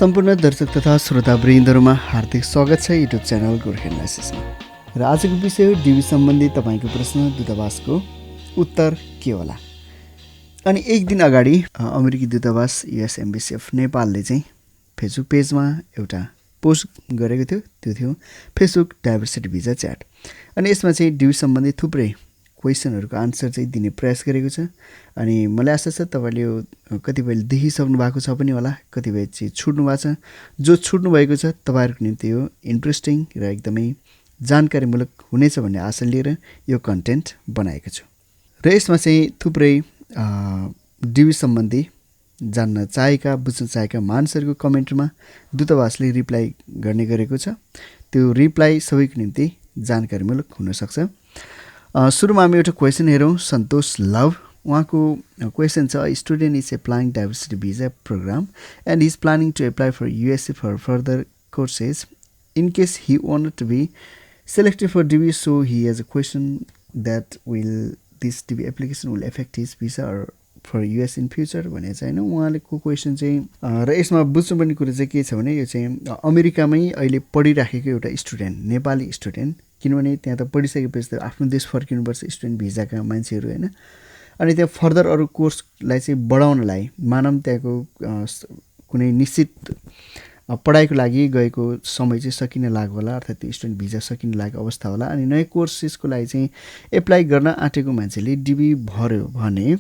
सम्पूर्ण दर्शक तथा श्रोतावृन्दहरूमा हार्दिक स्वागत छ युट्युब च्यानल गोर्खे एनालाइसिसमा। र आजको विषय हो डिबी सम्बन्धी तपाईँको प्रश्न, दूतावासको उत्तर के होला। अनि एक दिन अगाडि अमेरिकी दूतावास युएस एम्बेसी अफ नेपालले चाहिँ फेसबुक पेजमा एउटा पोस्ट गरेको थियो। त्यो थियो फेसबुक डाइभर्सिटी भिजा च्याट। अनि यसमा चाहिँ डिबी सम्बन्धी थुप्रै क्वेसनहरूको आन्सर चाहिँ दिने प्रयास गरेको छ। अनि मलाई आशा छ तपाईँले यो कतिपयले देखिसक्नु भएको छ पनि होला, कतिपय चाहिँ छुट्नु भएको छ। जो छुट्नु भएको छ तपाईँहरूको निम्ति यो इन्ट्रेस्टिङ र एकदमै जानकारीमूलक हुनेछ भन्ने आशा लिएर यो कन्टेन्ट बनाएको छु। र यसमा चाहिँ थुप्रै डिबी सम्बन्धी जान्न चाहेका, बुझ्न चाहेका मानिसहरूको कमेन्टमा दूतावासले रिप्लाई गर्ने गरेको छ। त्यो रिप्लाई सबैको निम्ति जानकारीमूलक हुनसक्छ। सुरुमा हामी एउटा क्वेसन हेरौँ। सन्तोष लभ उहाँको क्वेसन छ, student is applying diversity visa program and is planning to apply for USA for further courses in case he want to be selected for DB, so he has a question that will this DB application will affect his visa or for US in future भने चाहिँ हैन उहाँलेको question चाहिँ र यसमा बुझ्नुपर्ने कुरा चाहिँ के छ भने यो चाहिँ अमेरिकामै अहिले पढिराखेको एउटा स्टुडेन्ट, नेपाली स्टुडेन्ट, किनभने त्यहाँ त पढिसकेपछि त आफ्नो देश फर्किनुपर्छ स्टुडेन्ट भिजाका मान्छेहरू हैन। अनि त्यहाँ फर्दर अरू कोर्सलाई चाहिँ बढाउनलाई मानव त्यहाँको कुनै निश्चित पढाइको लागि गएको समय चाहिँ सकिन लाग्यो होला, अर्थात् त्यो स्टुडेन्ट भिजा सकिन लागेको अवस्था होला। अनि नयाँ कोर्सेसको लागि चाहिँ एप्लाई गर्न आँटेको मान्छेले डिबी भर्यो भने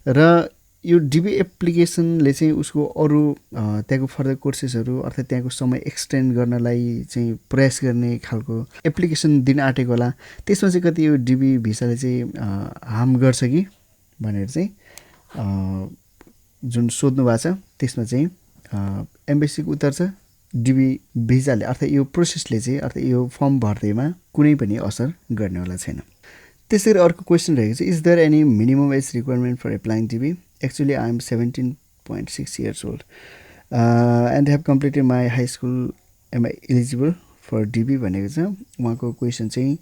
र यो डिबी एप्लिकेसनले चाहिँ उसको अरू त्यहाँको फर्दर कोर्सेसहरू अर्थात् त्यहाँको समय एक्सटेन्ड गर्नलाई चाहिँ प्रयास गर्ने खालको एप्लिकेसन दिन आँटेको होला। त्यसमा चाहिँ कति यो डिबी भिसाले चाहिँ हार्म गर्छ कि भनेर चाहिँ जुन सोध्नु भएको छ त्यसमा चाहिँ एम्बेसीको उत्तर छ डिबी भिजाले अर्थात् यो प्रोसेसले चाहिँ अर्थात् यो फर्म भर्दैमा कुनै पनि असर गर्नेवाला छैन। त्यसरी अर्को क्वेसन रहेको छ, is there any minimum age requirement for applying DB? Actually I am 17.6 years old and have completed my high school, am I eligible for DB भनेको छ। उहाँको क्वेसन चाहिँ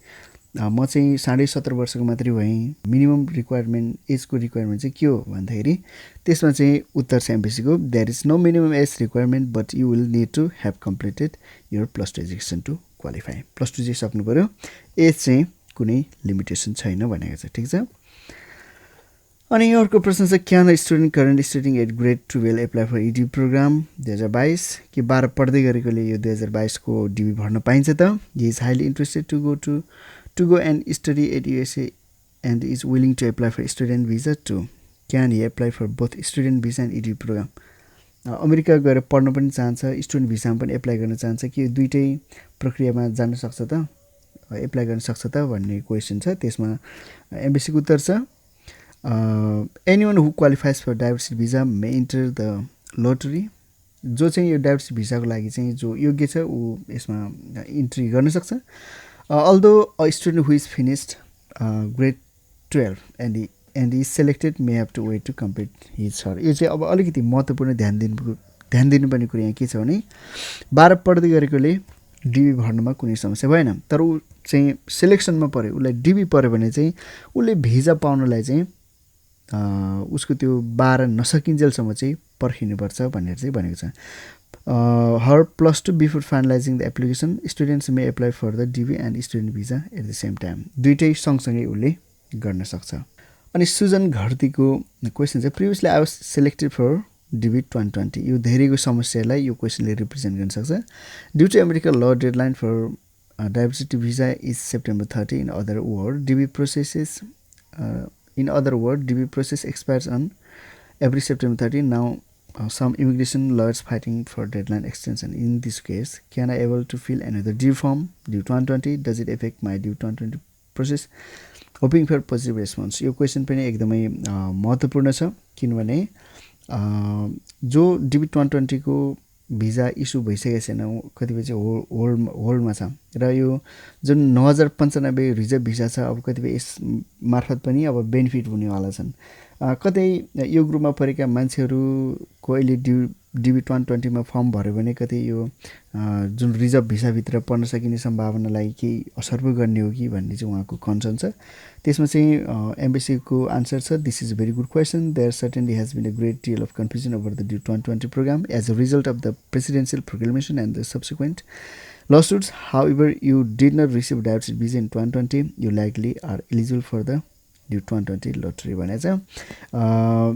म चाहिँ 17.5 वर्षको मात्रै भएँ, मिनिमम रिक्वायरमेन्ट एजको रिक्वायरमेन्ट चाहिँ के हो भन्दाखेरि त्यसमा चाहिँ उत्तर छ एम्बेसीको, there is no minimum age requirement but you will need to have completed your +2 education to qualify. +2 चाहिँ सक्नु पऱ्यो, एज चाहिँ कुनै लिमिटेसन छैन भनेको छ। ठिक छ। अनि अर्को प्रश्न छ, can student current studying at grade 12 apply for ED program 2022? कि 12 पढ्दै गरेकोले यो 2022 को डिबी भर्न पाइन्छ त? He is highly interested to go and study at USA and is willing to apply for student visa too. Can he apply for both student visa and ED program? America गएर पढ्न पनि चाहन्छ, student भिसामा पनि apply गर्न चाहन्छ कि दुईटै प्रक्रियामा जान सक्छ त, एप्लाई गर्न सक्छ त भन्ने क्वेसन छ। त्यसमा एम्बेसीको उत्तर छ, anyone who qualifies for diversity visa may enter the lottery. जो चाहिँ यो डाइभर्सिटी भिसाको लागि चाहिँ जो योग्य छ ऊ यसमा इन्ट्री गर्न सक्छ। Although a student who is finished grade 12 and is selected may have to wait to complete his or यो चाहिँ अब अलिकति महत्त्वपूर्ण ध्यान दिनुपर्ने कुरा यहाँ के छ भने 12 पढ्दै गरेकोले डिबी भर्नमा कुनै समस्या भएन, तर ऊ चाहिँ सिलेक्सनमा पर्यो, उसलाई डिबी पर्यो भने चाहिँ उसले भिजा पाउनलाई चाहिँ उसको त्यो 12 नसकिन्जेलसम्म चाहिँ पर्खिनुपर्छ भनेर चाहिँ भनेको छ। Her +2 before finalizing the application, students may apply for the DB and student visa at the same time. दुईटै सँगसँगै उसले गर्न सक्छ। अनि सुजन घरतीको क्वेसन चाहिँ, previously I was selected for DB 2020। यो धेरैको समस्यालाई यो क्वेसनले रिप्रेजेन्ट गर्न सक्छ। Due to America law deadline for diversity visa is September 30। In other word DB process expires on every September 30। Now some immigration lawyers fighting for deadline extension. In this case, can I able to fill another due form due 2020? Does it affect my due 2020 process? Hoping for positive response. यो question पनि एकदमै महत्त्वपूर्ण छ, किनभने जो DB 2020 को visa issue भइसकेको छैन, कतिपय चाहिँ होल्डमा छ र यो जुन 9095 रिजर्भ भिजा छ, अब कतिपय यस मार्फत पनि अब बेनिफिट हुनेवाला छन्। कतै यो ग्रुपमा परेका मान्छेहरूको अहिले ड्यू DB 2020 मा फर्म भर्यो भने कतै यो जुन रिजर्भ भिसाभित्र पर्न सकिने सम्भावनालाई केही असर पो गर्ने हो कि भन्ने चाहिँ उहाँको कन्सर्न छ। त्यसमा चाहिँ एम्बेसीको आन्सर छ, this is a very good question, there certainly has been a great deal of confusion over the DB 2020 program as a result of the presidential proclamation and the subsequent lawsuits. However, you did not receive diversity visa in 2020. You likely are eligible for the DB 2020 lottery भनेछ।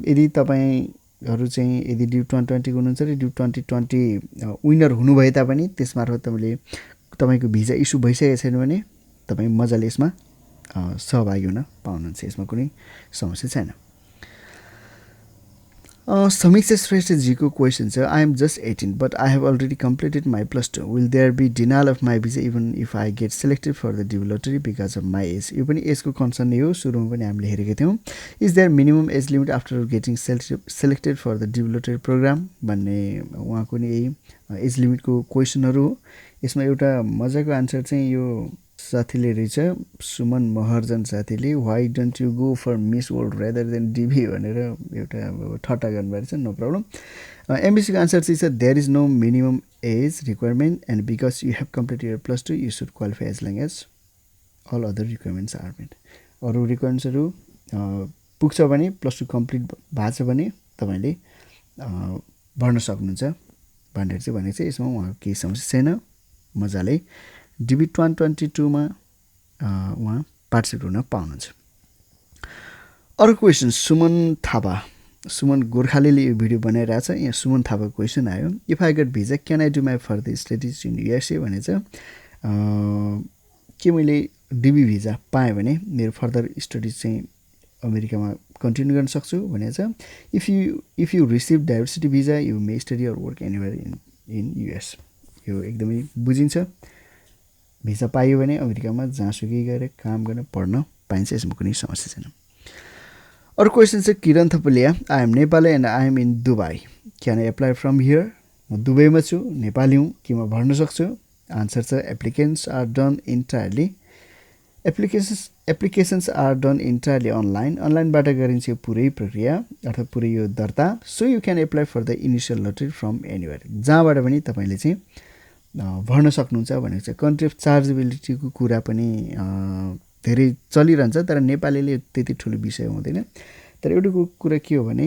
यदि तपाईहरू चाहिँ यदि DB 2020 को हुनुहुन्छ र DB 2020 winner हुनुभए तापनि त्यसमार्फत तपाईको भिजा इस्यु भइसकेको छैन भने तपाई मजाले यसमा सहभागी हुन पाउनुहुन्छ, यसमा कुनै समस्या छैन। समीक्षा श्रेष्ठजीको क्वेसन छ, I am just 18 but I have already completed my +2, will there be denial of my visa even if I get selected for the DB lottery because of my age. यो पनि एजको कन्सर्न नै हो, सुरुमा पनि हामीले हेरेका थियौँ। Is there minimum age limit after getting selected for the DB lottery program भन्ने उहाँको नि यही एज लिमिटको क्वेसनहरू हो। यसमा एउटा मजाको आन्सर चाहिँ यो साथीले रहेछ, सुमन महर्जन साथीले, why don't you go for Miss World rather than DB भनेर एउटा ठट्टा गर्नुभएको छ। No problem. एमबिसीको आन्सर चाहिँ छ, there is no minimum age requirement and because you have completed your +2 you should qualify as long as all other requirements are met. अरू रिक्वायरमेन्ट्सहरू पुग्छ भने +2 कम्प्लिट भएको छ भने तपाईँले भर्न सक्नुहुन्छ भनेर चाहिँ भनेको छ। यसमा उहाँको केही समस्या छैन, मजाले DB 2022 मा उहाँ पार्टिसिपेट हुन पाउनुहुन्छ। अर्को क्वेसन सुमन थापा, सुमन गोर्खालीले यो भिडियो बनाइरहेछ। यहाँ सुमन थापाको क्वेसन आयो, if I get visa can I do my further studies in USA भनेछ। के मैले DB भिजा पाएँ भने मेरो फर्दर स्टडिज चाहिँ अमेरिकामा कन्टिन्यू गर्न सक्छु भनेछ। If you receive diversity visa you may study or work anywhere in US। यो एकदमै बुझिन्छ, भिजा पाइयो भने अमेरिकामा जहाँसुकै गएर काम गर्न पढ्न पाइन्छ, यसमा कुनै समस्या छैन। अरू क्वेसन चाहिँ Kiran Thapaliya, I am Nepali and I am in Dubai, can I apply from here. म दुबईमा छु, नेपाली हुँ, के म भर्न सक्छु। आन्सर छ, applications are done entirely applications are done entirely अनलाइनबाट गरिन्छ यो पुरै प्रक्रिया अर्थात् पुरै यो दर्ता। So you can apply for the initial lottery from anywhere, जहाँबाट पनि तपाईँले चाहिँ भर्न सक्नुहुन्छ भनेको छ। कन्ट्री अफ चार्जेबिलिटीको कुरा पनि धेरै चलिरहन्छ, तर नेपालीले त्यति ठुलो विषय हुँदैन। तर एउटा कुरा के हो भने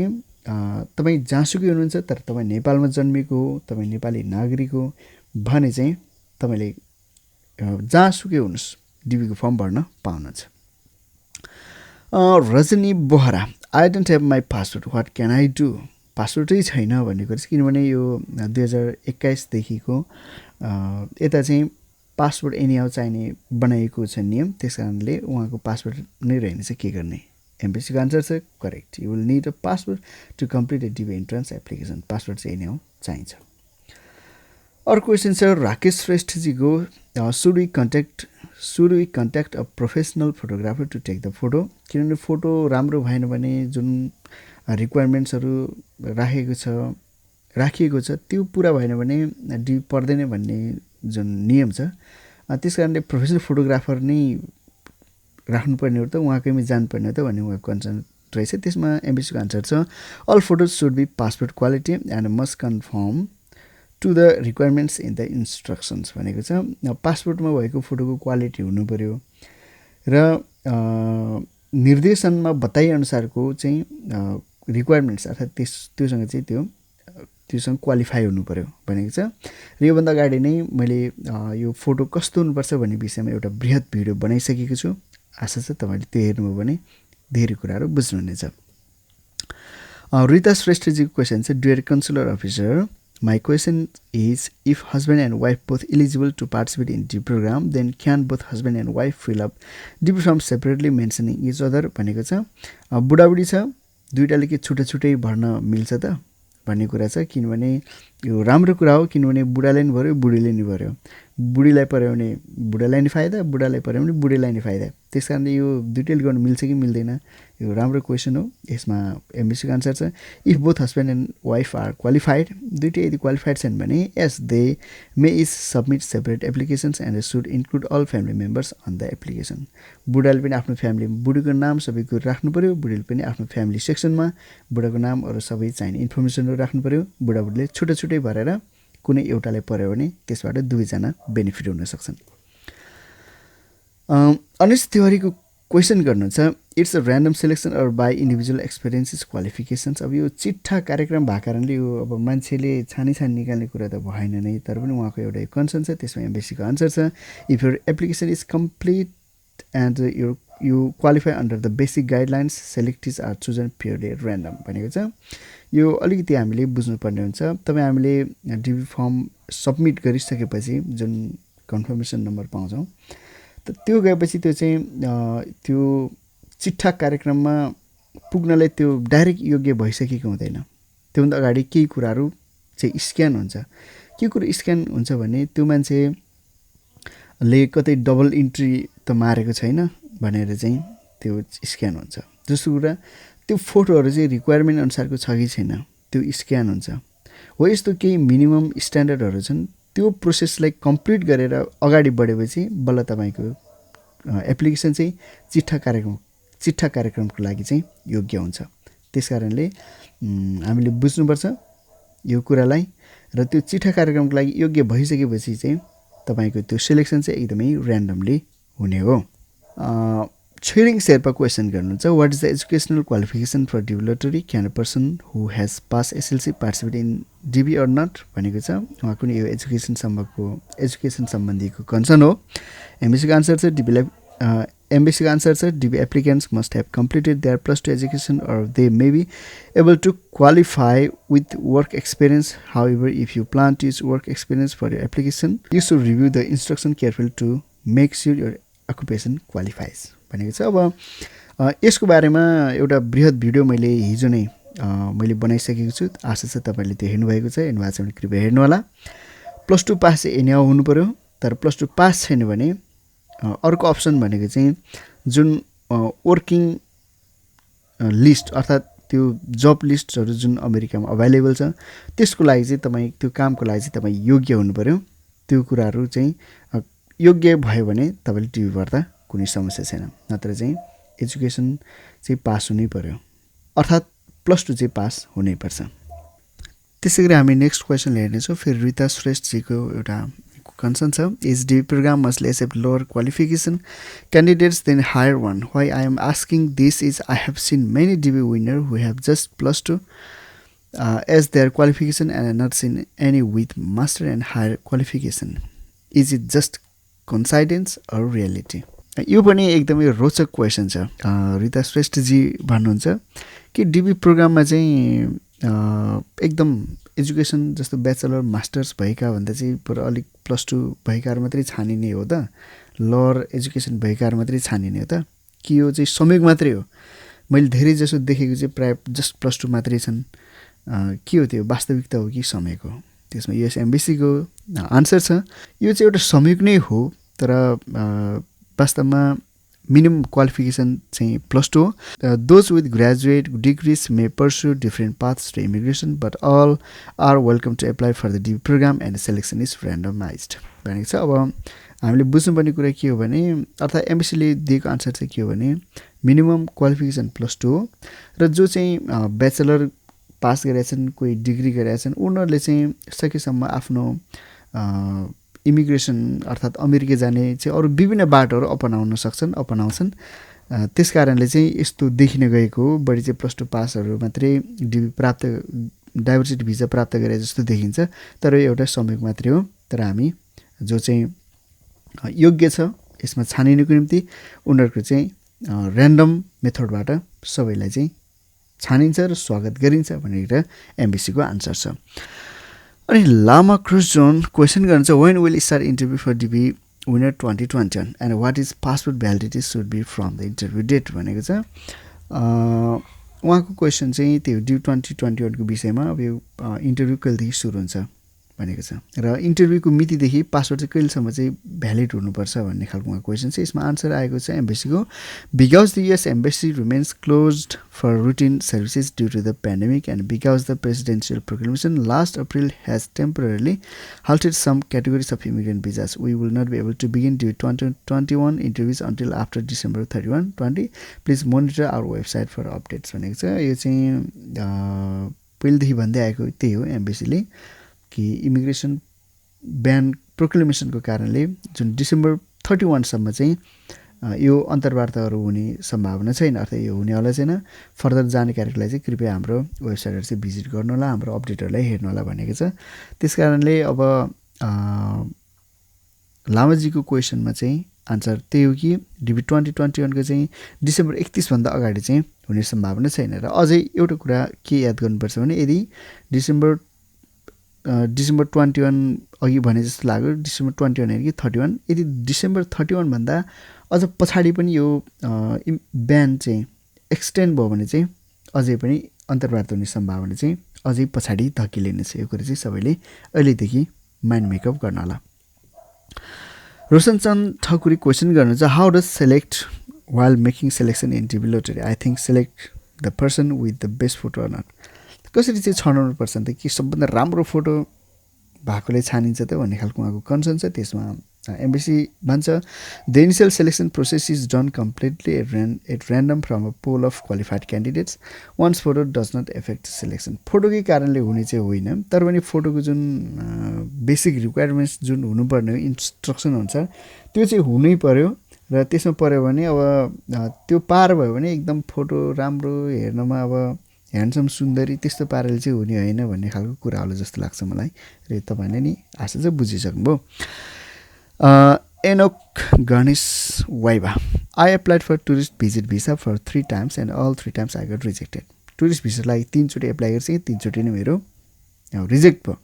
तपाईँ जहाँसुकै हुनुहुन्छ तर तपाईँ नेपालमा जन्मेको हो, तपाईँ नेपाली नागरिक हो भने चाहिँ तपाईँले जहाँसुकै हुनुहोस् DB को फर्म भर्न पाउनुहुन्छ। Rajani Bohara, I don't have my passport, what can I do. पासपोर्टै छैन भन्ने कुरा छ, किनभने यो 2021 देखिको यता चाहिँ पासपोर्ट एनीहाउ चाहिने बनाइएको छ नियम, त्यस कारणले उहाँको पासपोर्ट नै रहेनछ, के गर्ने। एमबिसीको आन्सर छ correct, you will need a passport to complete a DB entrance application, passport चाहिँ एनीहाउ चाहिन्छ। अर्को क्वेसन छ राकेश श्रेष्ठजीको, should we contact a professional photographer to take the photo. किनभने फोटो राम्रो भएन भने जुन रिक्वायरमेन्ट्सहरू राखिएको छ त्यो पुरा भएन भने DB पर्दैन भन्ने जुन नियम छ, त्यस कारणले प्रोफेसनल फोटोग्राफर नै राख्नुपर्ने हो त, उहाँकैमा जानुपर्ने हो त भन्ने उहाँको कन्सर्न रहेछ। त्यसमा एमबिसीको आन्सर छ, all photos should be passport quality and must conform to the requirements in the instructions भनेको छ। पासपोर्टमा भएको फोटोको क्वालिटी हुनु पऱ्यो र निर्देशनमा बताइअनुसारको चाहिँ रिक्वायरमेन्ट्स अर्थात् त्योसँग चाहिँ त्योसँग क्वालिफाई हुनु पऱ्यो भनेको छ। र योभन्दा अगाडि नै मैले यो फोटो कस्तो हुनुपर्छ भन्ने विषयमा एउटा बृहत भिडियो बनाइसकेको छु, आशा छ तपाईँले त्यो हेर्नुभयो भने धेरै कुराहरू बुझ्नुहुनेछ। रिता श्रेष्ठजीको क्वेसन छ, dear consular officer, my question is, if husband and wife both eligible to participate in DB program, then can both husband and wife fill up DB form separately mentioning each other भनेको छ। बुढाबुढी छ, दुईटाले के छुट्टै छुट्टै भर्न मिल्छ त भन्ने कुरा छ। किनभने यो राम्रो कुरा हो, किनभने बुढाले नि भर्यो बुढीले नि भर्यो, बुढीलाई पऱ्यो भने बुढालाई नि फाइदा, बुढालाई पऱ्यो भने बुढीलाई नि फाइदा। त्यस कारणले यो दुइटैले गर्नु मिल्छ कि मिल्दैन, यो राम्रो क्वेसन हो। यसमा एमबिसीको आन्सर छ if both husband and wife are qualified, दुइटै यदि क्वालिफाइड छन् भने यस they may is submit separate applications and should include all family members on the application. बुढाले पनि आफ्नो फ्यामिली, बुढीको नाम सबै कुरो राख्नु पऱ्यो, बुढीले पनि आफ्नो फ्यामिली सेक्सनमा बुढाको नाम अरू सबै चाहिने इन्फर्मेसनहरू राख्नु पऱ्यो। बुढाबुढीले छुट्टै छुट्टै भरेर कुनै एउटालाई पऱ्यो भने त्यसबाट दुवैजना बेनिफिट हुन सक्छन्। अनिस तिवारीको क्वेसन गर्नुहुन्छ it's a random selection or by individual experiences qualifications. अब यो चिट्ठा कार्यक्रम भएको कारणले यो अब मान्छेले छानी निकाल्ने कुरा त भएन नै, तर पनि उहाँको एउटा कन्सर्न छ, त्यसमा एमबिसीको आन्सर छ if your application is complete and you qualify under the basic guidelines selectees are chosen purely random भनेको छ। यो अलिकति हामीले बुझ्नुपर्ने हुन्छ। तपाईँ हामीले डिबी फर्म सबमिट गरिसकेपछि जुन कन्फर्मेसन नम्बर पाउँछौँ त त्यो गएपछि त्यो चाहिँ त्यो चिट्ठा कार्यक्रममा पुग्नलाई त्यो डाइरेक्ट योग्य भइसकेको हुँदैन। त्योभन्दा अगाडि केही कुराहरू चाहिँ स्क्यान हुन्छ। के कुरो स्क्यान हुन्छ भने त्यो मान्छेले कतै डबल इन्ट्री त मारेको छैन भनेर चाहिँ त्यो स्क्यान हुन्छ। जस्तो कुरा त्यो फोटोहरू चाहिँ रिक्वायरमेन्ट अनुसारको छ कि छैन त्यो स्क्यान हुन्छ। हो यस्तो केही मिनिमम स्ट्यान्डर्डहरू छन्, त्यो प्रोसेसलाई कम्प्लिट गरेर अगाडि बढेपछि बल्ल तपाईँको एप्लिकेसन चाहिँ चिट्ठा कार्यक्रमको लागि चाहिँ योग्य हुन्छ। त्यस कारणले हामीले बुझ्नुपर्छ यो कुरालाई, र त्यो चिट्ठा कार्यक्रमको लागि योग्य भइसकेपछि चाहिँ तपाईँको त्यो सिलेक्सन चाहिँ एकदमै ऱ्यान्डमली हुने हो। छिरिङ शेर्पा क्वेसन गर्नुहुन्छ what is the educational qualification for DB lottery, can a person who has pass SLC participate in DB or not भनेको छ। उहाँको नि यो एजुकेसन सम्बन्धीको कन्सर्न हो। एमबिसीको आन्सर छ DB applicants must have completed their +2 education or they may be able to qualify with work experience. However if you plan to use work experience for your application you should review the instruction careful to make sure your occupation qualifies भनेको छ। अब यसको बारेमा एउटा बृहत video मैले हिजो नै मैले बनाइसकेको छु। आशा छ तपाईँले त्यो हेर्नुभएको छ, हेर्नुभएको छ भने कृपया हेर्नु होला। +2 पास चाहिँ एनी हुनु पऱ्यो, तर +2 पास छैन भने अर्को अप्सन भनेको चाहिँ जुन वर्किङ लिस्ट अर्थात् त्यो जब लिस्टहरू जुन अमेरिकामा अभाइलेबल छ त्यसको लागि चाहिँ तपाईँ त्यो कामको लागि चाहिँ तपाईँ योग्य हुनु पऱ्यो। त्यो कुराहरू चाहिँ योग्य भयो भने तपाईँले टिभी भर्दा कुनै समस्या छैन, नत्र चाहिँ एजुकेसन चाहिँ पास हुनै पर्यो, अर्थात् +2 चाहिँ पास हुनैपर्छ। त्यसै गरी हामी नेक्स्ट क्वेसन हेर्नेछौँ। फेरि रिता श्रेष्ठजीको एउटा कन्सर्न छ is DB program must accept lower qualification candidates than higher one. Why I am asking this is I have seen many DB winner who have just +2 as their qualification and not seen any with master and higher qualification. Is it just coincidence or reality? यो पनि एकदमै रोचक question छ। रिता श्रेष्ठजी भन्नुहुन्छ कि DB प्रोग्राममा चाहिँ एकदम एजुकेसन जस्तो ब्याचलर मास्टर्स भएका भन्दा चाहिँ पुरा अलिक +2 भएकाहरू मात्रै छानिने हो त, लोअर एजुकेसन भएकाहरू मात्रै छानिने हो त, कि यो चाहिँ संयोग मात्रै हो? मैले धेरै जसो देखेको चाहिँ प्रायः जस्ट +2 मात्रै छन्। के हो त्यो, वास्तविकता हो कि संयोग हो? त्यसमा युएस एमबिसीको आन्सर छ यो चाहिँ एउटा संयोग नै हो, तर वास्तवमा मिनिमम क्वालिफिकेसन चाहिँ +2 हो। Those with graduate degrees may pursue different paths to immigration but all are welcome to apply for the DB program and selection is randomized भनेको छ। अब हामीले बुझ्नुपर्ने कुरा के हो भने, अर्थात् एमबिसीले दिएको आन्सर चाहिँ के हो भने मिनिमम क्वालिफिकेसन +2 हो, र जो चाहिँ ब्याचलर पास गरेछन्, कोही डिग्री गरेछन्, उनीहरूले चाहिँ सकेसम्म आफ्नो इमिग्रेसन अर्थात् अमेरिका जाने चाहिँ अरू विभिन्न बाटोहरू अपनाउँछन्। त्यस कारणले चाहिँ यस्तो देखिन गएको हो। बढी चाहिँ +2 पासहरू मात्रै डिबी प्राप्त डाइभर्सिटी भिजा प्राप्त गरे जस्तो देखिन्छ, तर यो एउटा संयोग मात्रै हो। तर हामी जो चाहिँ योग्य छ यसमा छानिनुको निम्ति उनीहरूको चाहिँ ऱ्यान्डम मेथडबाट सबैलाई चाहिँ छानिन्छ र स्वागत गरिन्छ भनेर एमबिसीको आन्सर छ। अनि लामा क्रुज जोन क्वेसन गर्नुहुन्छ when will start interview for DB winner 2021 and what is passport validity should be from the interview date भनेको छ। उहाँको क्वेसन चाहिँ त्यो डिबी 2021 को विषयमा अब यो इन्टरभ्यू कहिलेदेखि सुरु हुन्छ भनेको छ र इन्टरभ्यूको मितिदेखि पासपोर्ट चाहिँ कहिलेसम्म चाहिँ भ्यालिड हुनुपर्छ भन्ने खालको क्वेसन छ यसमा आन्सर आएको छ एम्बेसीको because the US embassy remains closed for routine services due to the pandemic and because the presidential proclamation last April has temporarily halted some categories of immigrant visas. We will not be able to begin due 2021 interviews until after December 31, 20. Please monitor our website for updates. भनेको छ यो चाहिँ पहिलेदेखि भन्दै आएको त्यही हो एम्बेसीले कि इमिग्रेसन ब्यान प्रोक्लेमेसनको कारणले जुन डिसेम्बर 31 सम्म चाहिँ यो अन्तर्वार्ताहरू हुने सम्भावना छैन अर्थात् यो हुनेवाला छैन फर्दर जानकारीको लागि चाहिँ कृपया हाम्रो वेबसाइटहरू चाहिँ भिजिट गर्नु होला हाम्रो अपडेटहरूलाई हेर्नु होला भनेको छ त्यसकारणले अब लामाजीको क्वेसनमा चाहिँ आन्सर त्यही हो कि डिबी 2021 को चाहिँ डिसेम्बर 31 भन्दा अगाडि चाहिँ हुने सम्भावना छैन र अझै एउटा कुरा के याद गर्नुपर्छ भने यदि डिसेम्बर 21 अघि भने जस्तो लाग्यो डिसेम्बर 21 होइन कि 31 यदि डिसेम्बर 31 भन्दा अझ पछाडि पनि यो ब्यान चाहिँ एक्सटेन्ड भयो भने चाहिँ अझै पनि अन्तर्वार्ता हुने सम्भावना चाहिँ अझै पछाडि धकिलिनेछ यो कुरा चाहिँ सबैले अहिलेदेखि माइन्ड मेकअप गर्न होला रोशनचन्द ठकुरी क्वेसन गर्नुहुन्छ how does select while making selection in DB lottery I think select the person with the best photo or not कसरी चाहिँ छान्नु पर्छ त कि सबभन्दा राम्रो फोटो भएकोले छानिन्छ त भन्ने खालको उहाँको कन्सर्न छ त्यसमा एम्बेसी भन्छ the initial selection process is done completely at random from a pool of qualified candidates one's photo does not affect selection फोटोकै कारणले हुने चाहिँ होइन तर पनि फोटोको जुन बेसिक रिक्वायरमेन्ट्स जुन हुनुपर्ने इन्स्ट्रक्सन हुन्छ त्यो चाहिँ हुनै पर्यो र त्यसमा पर्यो भने अब त्यो पार भयो भने एकदम फोटो राम्रो हेर्नमा अब ह्यान्डसम सुन्दरी त्यस्तो पाराले चाहिँ हुने होइन भन्ने खालको कुरा होला जस्तो लाग्छ मलाई र तपाईँले नि आशा चाहिँ बुझिसक्नुभयो Enoch Ganesh Waiba I applied for tourist visit visa for 3 times and all 3 times I got rejected tourist भिसालाई 3 चोटि एप्लाई गरेपछि 3 चोटि नै मेरो रिजेक्ट भयो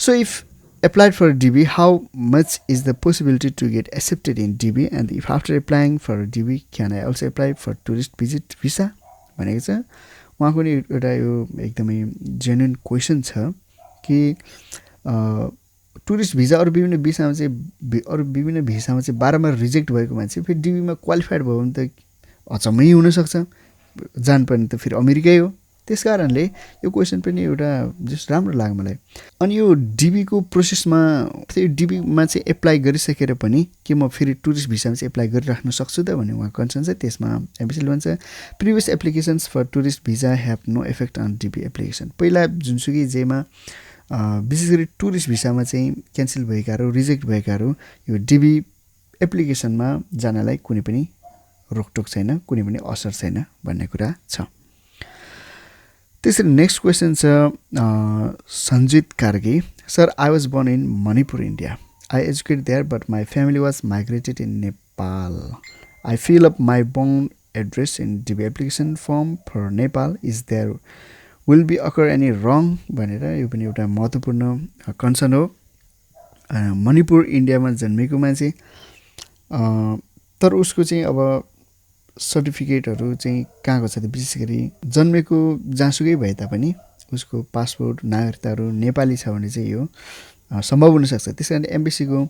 so if applied for DB, how much is the possibility to get accepted in DB and if after applying for DB can I also apply for tourist visit visa भनेको छ उहाँको नि एउटा यो एकदमै जेन्युइन क्वेसन छ कि tourist visa अरू विभिन्न भिसामा चाहिँ बारम्बार रिजेक्ट भएको मान्छे फेरि DBमा क्वालिफाइड भयो भने त अचम्मै हुनसक्छ जानुपर्ने त फेरि अमेरिकै हो त्यसकारणले यो क्वेसन पनि एउटा जस्ट राम्रो लाग्यो मलाई अनि यो DBको प्रोसेसमा त्यो DBमा चाहिँ एप्लाई गरिसकेर पनि के म फेरि टुरिस्ट भिसामा चाहिँ एप्लाई गरिराख्न सक्छु त भन्ने उहाँ कन्सर्न छ त्यसमा एम्बेसीले भन्छ previous applications for tourist visa have no effect on DB application पहिला जुनसुकै जेमा विशेष गरी टुरिस्ट भिसामा चाहिँ क्यान्सल भएकाहरू रिजेक्ट भएकाहरू यो DB एप्लिकेसनमा जानलाई कुनै पनि रोकटोक छैन कुनै पनि असर छैन भन्ने कुरा छ त्यसरी नेक्स्ट क्वेसन छ Sanjit Karki sir I was born in Manipur India I educate there but my family was migrated in Nepal I fill up my born address in DB application form for Nepal is there will be occur any wrong भनेर यो पनि एउटा महत्त्वपूर्ण concern हो मणिपुर इन्डियामा जन्मेको मान्छे तर उसको चाहिँ अब सर्टिफिकेटहरू चाहिँ कहाँको छ त विशेष गरी जन्मेको जहाँसुकै भए तापनि उसको पासपोर्ट नागरिकताहरू नेपाली छ भने चाहिँ यो सम्भव हुनसक्छ त्यस कारण एम्बेसीको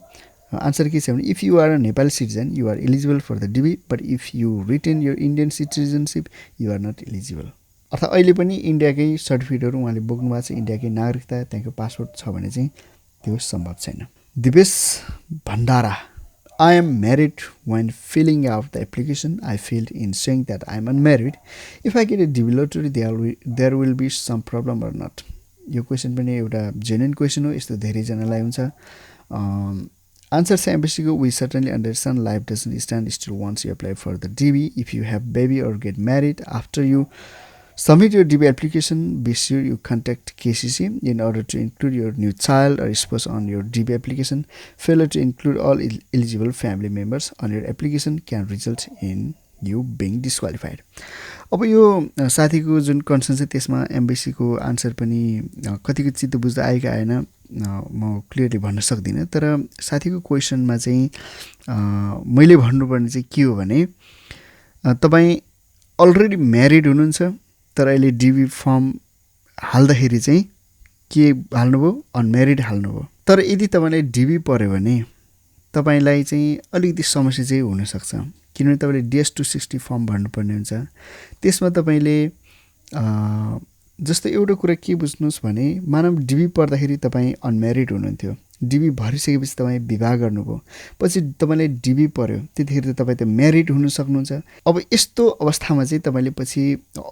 आन्सर के छ भने if you are a Nepali citizen you are eligible for the DB but if you retain your Indian citizenship you are not eligible अर्थात् अहिले पनि इन्डियाकै सर्टिफिकेटहरू उहाँले बोक्नु भएको छ इन्डियाकै नागरिकता त्यहाँको पासपोर्ट छ भने चाहिँ त्यो सम्भव छैन दिपेश भण्डारा I am married when filling out the application. I filled in saying that I am unmarried. If I get a DB lottery, there will be some problem or not. यो क्वेसन पनि एउटा जेन्युइन क्वेसन हो यस्तो धेरैजनालाई हुन्छ answer छ एम्बेसीको we certainly understand life doesn't stand still once you apply for the DB if you have baby or get married after you submit your DB application be sure you contact KCC in order to include your new child or spouse on your DB application failure to include all eligible family members on your application can result in you being disqualified अब यो साथीको जुन concern छ त्यसमा एम्बेसीको answer पनि कतिको चित्त बुझ्दा आएका आएन म क्लियरली भन्न सक्दिनँ तर साथीको क्वेसनमा चाहिँ मैले भन्नुपर्ने चाहिँ के हो भने तपाईँ अलरेडी म्यारिड हुनुहुन्छ तर अहिले DB फर्म हाल्दाखेरि चाहिँ के हाल्नुभयो अनम्यारिड हाल्नुभयो। तर यदि तपाईँलाई डिबी पर्यो भने तपाईँलाई चाहिँ अलिकति समस्या चाहिँ हुनसक्छ, किनभने तपाईँले DS 260 फर्म भर्नुपर्ने हुन्छ। त्यसमा तपाईँले जस्तो एउटा कुरा के बुझ्नुहोस् भने मानव डिबी पर्दाखेरि तपाईँ अनम्यारिड हुनुहुन्थ्यो, डिबी भरिसकेपछि तपाईँ विवाह गर्नुभयो, पछि तपाईँलाई डिबी पर्यो, त्यतिखेर त तपाईँ त म्यारिड हुनु सक्नुहुन्छ। अब यस्तो अवस्थामा चाहिँ तपाईँले पछि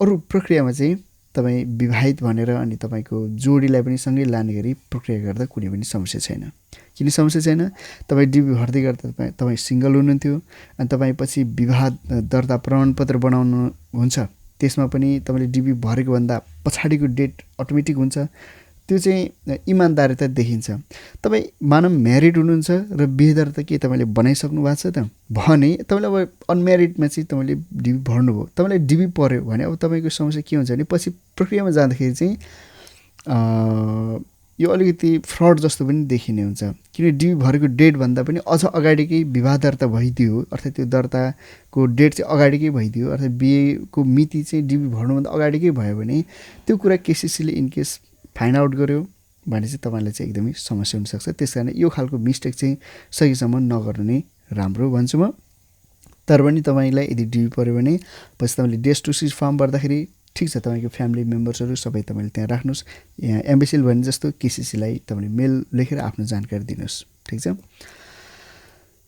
अरू प्रक्रियामा चाहिँ तपाईँ विवाहित भनेर अनि तपाईँको जोडीलाई पनि सँगै लाने गरी प्रक्रिया गर्दा कुनै पनि समस्या छैन। किन समस्या छैन? तपाईँ डिबी भर्दै गर्दा तपाईँ सिङ्गल हुनुहुन्थ्यो अनि तपाईँ पछि विवाह दर्ता प्रमाणपत्र बनाउनु हुन्छ, त्यसमा पनि तपाईँले डिबी भरेको भन्दा पछाडिको डेट अटोमेटिक हुन्छ। त्यो चाहिँ इमान्दारिता देखिन्छ। तपाईँ मानव म्यारिड हुनुहुन्छ र बिहे दर्ता के तपाईँले बनाइसक्नु भएको छ त भने तपाईँले अब अनम्यारिडमा चाहिँ तपाईँले डिबी भर्नुभयो, तपाईँलाई डिबी पर्यो भने अब तपाईँको समस्या के हुन्छ भने पछि प्रक्रियामा जाँदाखेरि चाहिँ यो अलिकति फ्रड जस्तो पनि देखिने हुन्छ। किनभने डिबी भरेको डेटभन्दा पनि अझ अगाडिकै विवाह दर्ता भइदियो, अर्थात् त्यो दर्ताको डेट चाहिँ अगाडिकै भइदियो, अर्थात् बिहेको मिति चाहिँ डिबी भर्नुभन्दा अगाडिकै भयो भने त्यो कुरा केसिसीले इनकेस फाइन्ड आउट गर्यो भने चाहिँ तपाईँलाई चाहिँ एकदमै समस्या हुनसक्छ। त्यस कारण यो खालको मिस्टेक चाहिँ सकेसम्म नगर्नु नै राम्रो भन्छु म। तर पनि तपाईँलाई यदि डिबी पऱ्यो भने पछि तपाईँले DS 260 फर्म भर्दाखेरि ठिक छ, तपाईँको फ्यामिली मेम्बर्सहरू सबै तपाईँले त्यहाँ राख्नुहोस्। यहाँ एम्बेसीले भने जस्तो केसिसीलाई तपाईँले मेल लेखेर आफ्नो जानकारी दिनुहोस्। ठिक छ।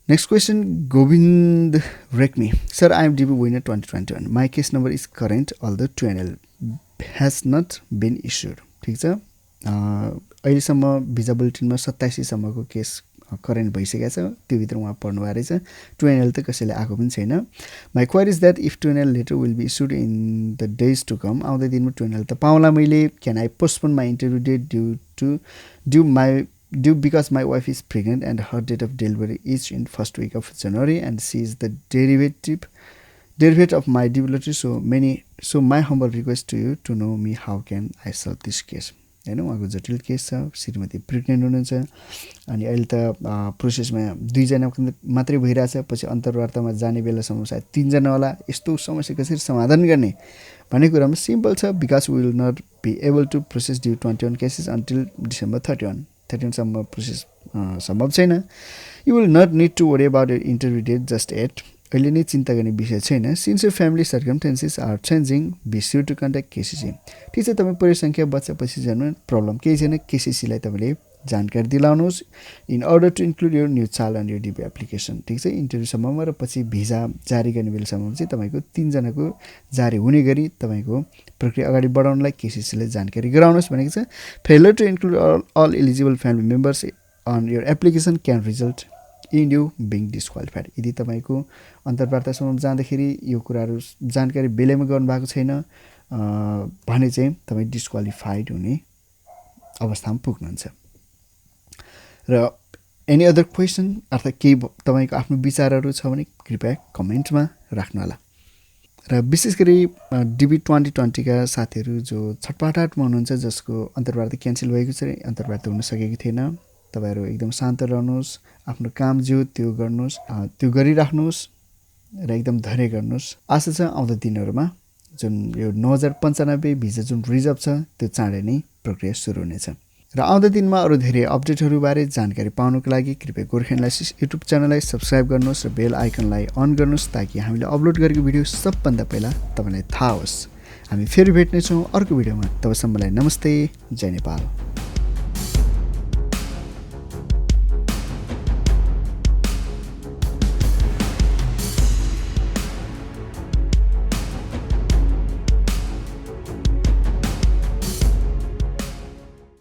Next question, Govinda Regmi, sir I am DB winner 2021, my case number is current although 2NL has not been issued. ठिक छ। अहिलेसम्म भिजा बुलेटिनमा 87सम्मको केस करेन्ट भइसकेको छ, त्योभित्र उहाँ पढ्नु भएको रहेछ। 2NL त कसैले आएको पनि छैन। My query is that if 2NL letter will be issued in the days to come, आउँदै दिनमा 2NL त पाउँला मैले, can I postpone my interview date due because my wife is pregnant and her date of delivery is in first week of January and she is the derivative of my debility, so my humble request to you to know me how can I solve this case. होइन, उहाँको जटिल case छ, श्रीमती pregnant हुनुहुन्छ अनि अहिले त प्रोसेसमा 2जना मात्रै भइरहेछ, पछि अन्तर्वार्तामा जाने बेलासम्म सायद 3जना होला। यस्तो समस्या कसरी समाधान गर्ने भन्ने कुरामा सिम्पल छ, because we will not be able to process due 21 cases until December 31 process सम्भव छैन। You will not need to worry about your interview date just at, अहिले नै चिन्ता गर्ने विषय छैन। Since your family circumstances are changing, be sure to contact KCC. ठिक छ, तपाईँ परिसङ्ख्या बच्चा पछि जानु प्रब्लम केही छैन, केसिसीलाई तपाईँले जानकारी दिलाउनुहोस् in order to include your new child on your DV application. ठिक छ, इन्टरभ्यूसम्ममा र पछि भिजा जारी गर्ने बेलासम्म चाहिँ तपाईँको 3जनाको जारी हुने गरी तपाईँको प्रक्रिया अगाडि बढाउनलाई केसिसीलाई जानकारी गराउनुहोस् भनेको छ। Failure to include all eligible family members on your application can result in you being disqualified. यदि तपाईँको अन्तर्वार्तासम्म जाँदाखेरि यो कुराहरू जानकारी बेलैमा गर्नुभएको छैन भने चाहिँ तपाईँ डिस्क्वालिफाइड हुने अवस्थामा पुग्नुहुन्छ। र एनी अदर क्वेसन अर्थात् केही तपाईँको आफ्नो विचारहरू छ भने कृपया कमेन्टमा राख्नुहोला। र विशेष गरी डिबी 2020 का साथीहरू जो छटपटाटमा हुनुहुन्छ, जसको अन्तर्वार्ता क्यान्सल भएको छ, अन्तर्वार्ता हुन सकेको थिएन, तपाईँहरू एकदम शान्त रहनुहोस्, आफ्नो काम जो त्यो गर्नुहोस्, त्यो गरिराख्नुहोस् र एकदम धैर्य गर्नुहोस्। आशा छ आउँदो दिनहरूमा जुन यो 9095 भिजा जुन रिजर्भ छ त्यो चाँडै नै प्रक्रिया सुरु हुनेछ। र आउँदो दिनमा अरू धेरै अपडेटहरूबारे जानकारी पाउनको लागि कृपया गोर्खाल्यान्ड युट्युब च्यानललाई सब्सक्राइब गर्नुहोस् र बेल आइकनलाई अन गर्नुहोस् ताकि हामीले अपलोड गरेको भिडियो सबभन्दा पहिला तपाईँलाई थाहा होस्। हामी फेरि भेट्नेछौँ अर्को भिडियोमा। तबसम्मलाई नमस्ते, जय नेपाल।